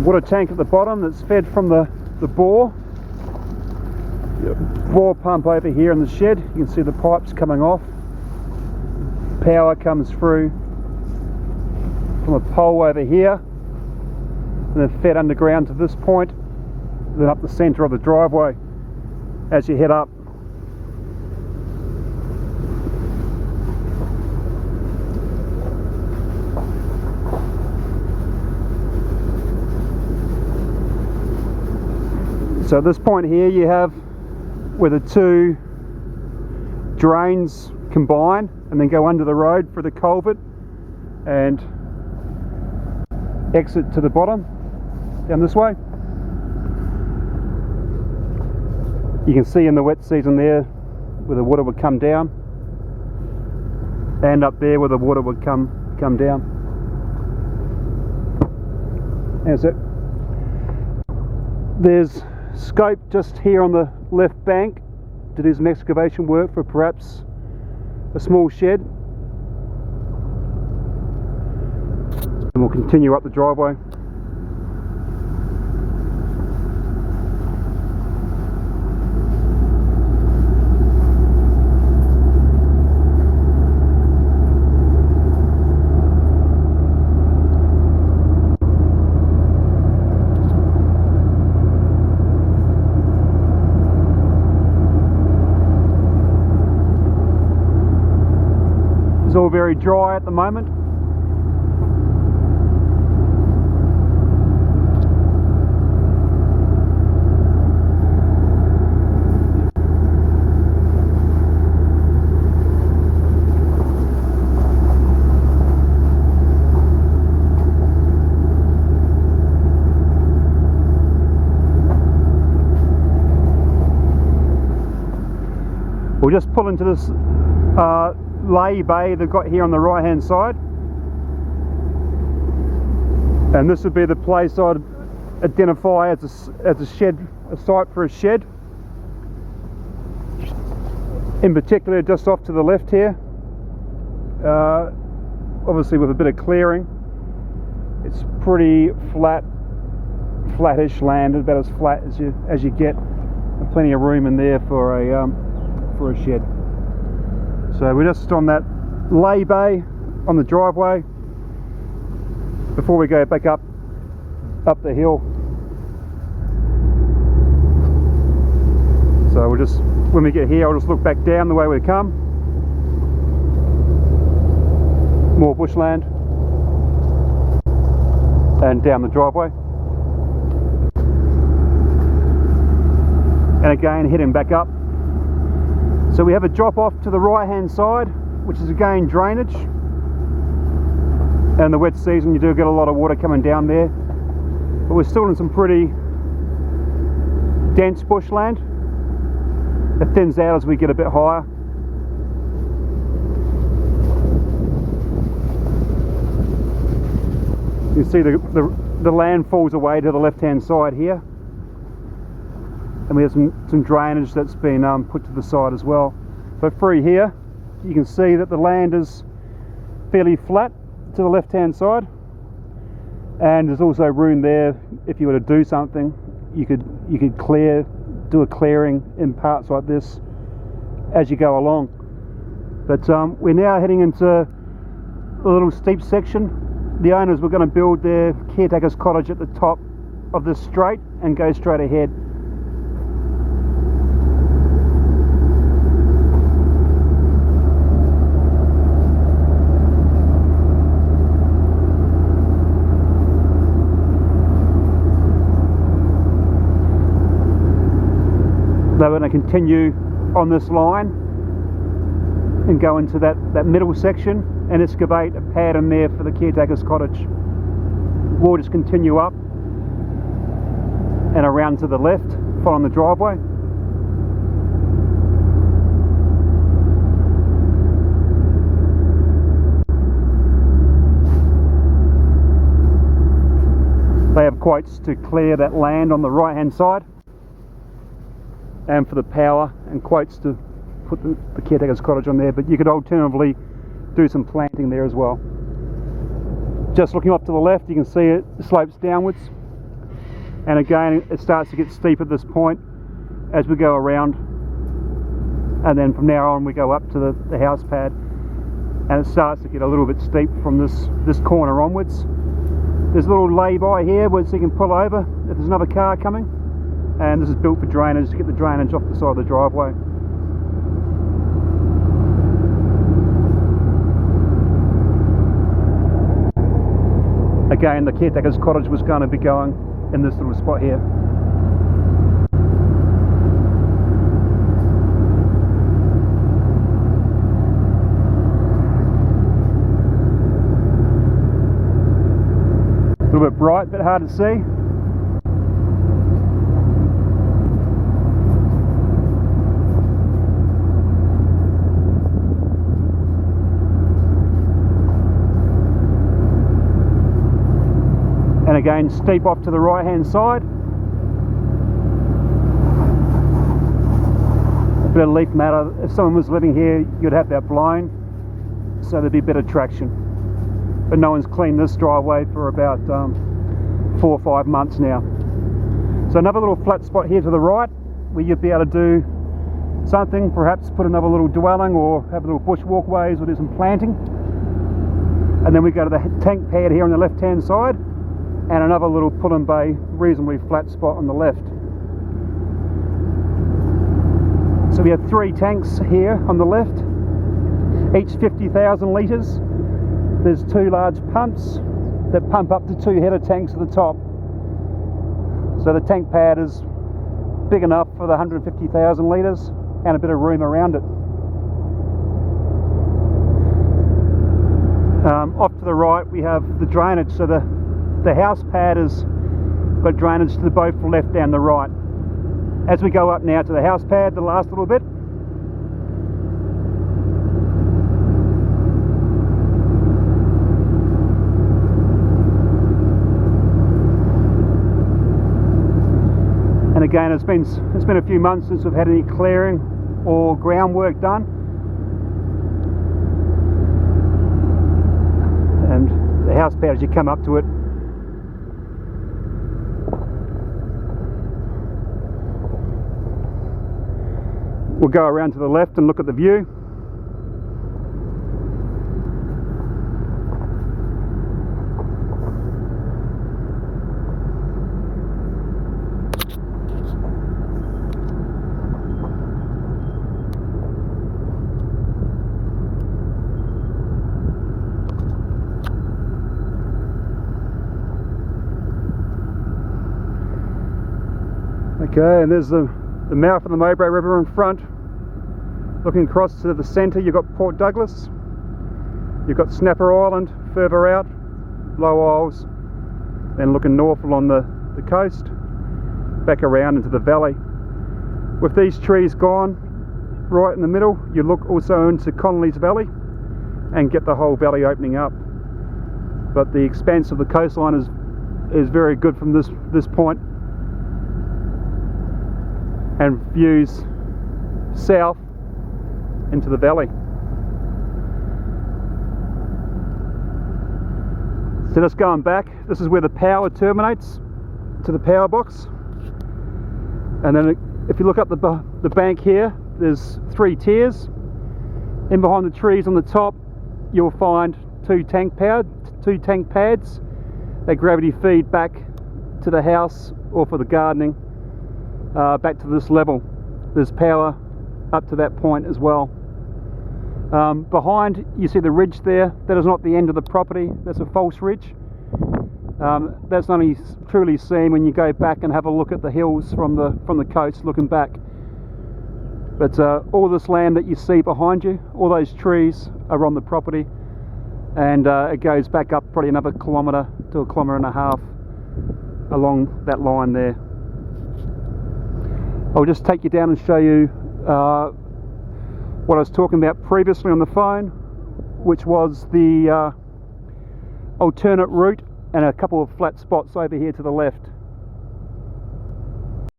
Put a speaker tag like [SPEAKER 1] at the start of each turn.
[SPEAKER 1] water tank at the bottom that's fed from the bore. Bore pump over here in the shed. You can see the pipes coming off. Power comes through from a pole over here and then fed underground to this point, then up the centre of the driveway as you head up. So at this point here you have where the two drains combine and then go under the road for the culvert and exit to the bottom down this way. You can see in the wet season there where the water would come down, and up there where the water would come down. That's it. There's scope just here on the left bank to do some excavation work for perhaps a small shed, and we'll continue up the driveway. It's all very dry at the moment. We'll just pull into this lay bay they've got here on the right hand side, and this would be the place I'd identify as a shed, a site for a shed. In particular, just off to the left here, obviously with a bit of clearing. It's pretty flattish land, about as flat as you get, and plenty of room in there for a shed. So we're just on that lay bay on the driveway before we go back up the hill. So we'll just, when we get here, I'll just look back down the way we come. More bushland and down the driveway. And again heading back up. So we have a drop off to the right hand side, which is again drainage, and in the wet season you do get a lot of water coming down there, but we're still in some pretty dense bushland. It thins out as we get a bit higher. You see the land falls away to the left hand side here. And we have some drainage that's been put to the side as well. But through here, you can see that the land is fairly flat to the left hand side, and there's also room there if you were to do something. You could do a clearing in parts like this as you go along. But we're now heading into a little steep section. The owners were going to build their caretaker's cottage at the top of this straight and go straight ahead. They're going to continue on this line and go into that middle section and excavate a pad in there for the caretaker's cottage. We'll just continue up and around to the left, following the driveway. They have quotes to clear that land on the right hand side, and for the power, and quotes to put the caretaker's cottage on there, but you could alternatively do some planting there as well. Just looking off to the left, you can see it slopes downwards, And again, it starts to get steep at this point as we go around, and then from now on we go up to the house pad, and it starts to get a little bit steep from this corner onwards. There's a little lay-by here where so you can pull over if there's another car coming, and this is built for drainage, to get the drainage off the side of the driveway. Again, the caretaker's cottage was going to be going in this little spot here. A little bit bright, a bit hard to see. And again, steep off to the right hand side. A bit of leaf matter. If someone was living here, you'd have that blown, so there'd be a bit of traction. But no one's cleaned this driveway for about 4 or 5 months now. So another little flat spot here to the right where you'd be able to do something, perhaps put another little dwelling or have little bush walkways or do some planting. And then we go to the tank pad here on the left hand side, and another little pull and bay, reasonably flat spot on the left. So we have 3 tanks here on the left, each 50,000 litres. There's 2 large pumps that pump up to 2 header tanks at the top. So the tank pad is big enough for the 150,000 litres and a bit of room around it. Off to the right we have the drainage, so the house pad has got drainage to both the left and the right. As we go up now to the house pad, the last little bit, and again it's been a few months since we've had any clearing or groundwork done, and the house pad, as you come up to it, we'll go around to the left and look at the view. Okay, and there's the mouth of the Mowbray River in front. Looking across to the centre, you've got Port Douglas, you've got Snapper Island further out, Low Isles, then looking north along the coast, back around into the valley. With these trees gone right in the middle, you look also into Connolly's Valley and get the whole valley opening up. But the expanse of the coastline is very good from this point, and views south into the valley. So just going back, this is where the power terminates to the power box, and then if you look up the bank here, there's 3 tiers. In behind the trees on the top you'll find 2 tank pads. They gravity feed back to the house or for the gardening, back to this level. There's power up to that point as well. Behind you see the ridge there. That is not the end of the property, that's a false ridge. That's only truly seen when you go back and have a look at the hills from the coast looking back. But all this land that you see behind you, all those trees are on the property, and it goes back up probably another kilometre to 1.5 kilometres along that line there. I'll just take you down and show you what I was talking about previously on the phone, which was the alternate route and a couple of flat spots over here to the left.